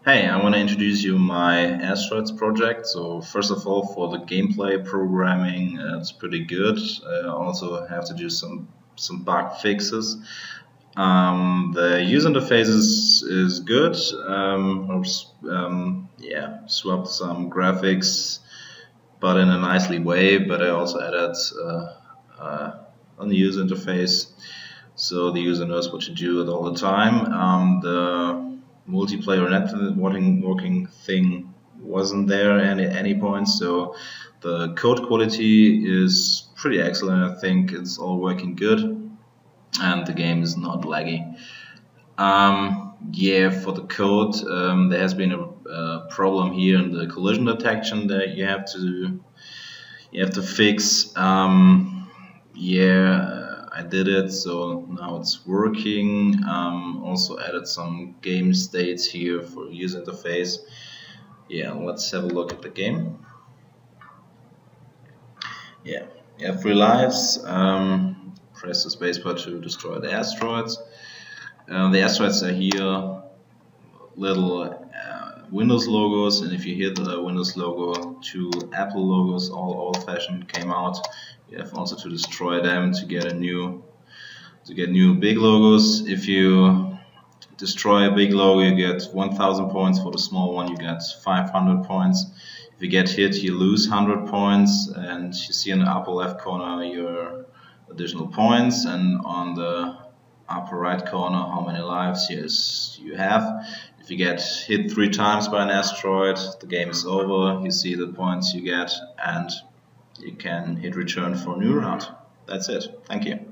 Hey, I want to introduce you my Asteroids project. So first of all, for the gameplay programming, it's pretty good. I also have to do some bug fixes. The user interface is good. Yeah, swapped some graphics, but in a nicely way. But I also added on the user interface, so the user knows what to do it all the time. The multiplayer networking working thing wasn't there at any point, so the code quality is pretty excellent. I think it's all working good, and the game is not laggy. Yeah, for the code, there has been a problem here in the collision detection that you have to fix. Yeah, I did it, so now it's working. Also added some game states here for user interface. Yeah, let's have a look at the game. Yeah, you have 3 lives. Press the spacebar to destroy the asteroids. The asteroids are here, little Windows logos, and if you hit the Windows logo, 2 Apple logos, all old-fashioned, came out. You have also to destroy them to get new big logos. If you destroy a big logo, you get 1,000 points. For the small one, you get 500 points. If you get hit, you lose 100 points, and you see in the upper left corner your additional points, and on the upper right corner how many lives you have. If you get hit 3 times by an asteroid, the game is over. You see the points you get, and you can hit return for a new round. That's it. Thank you.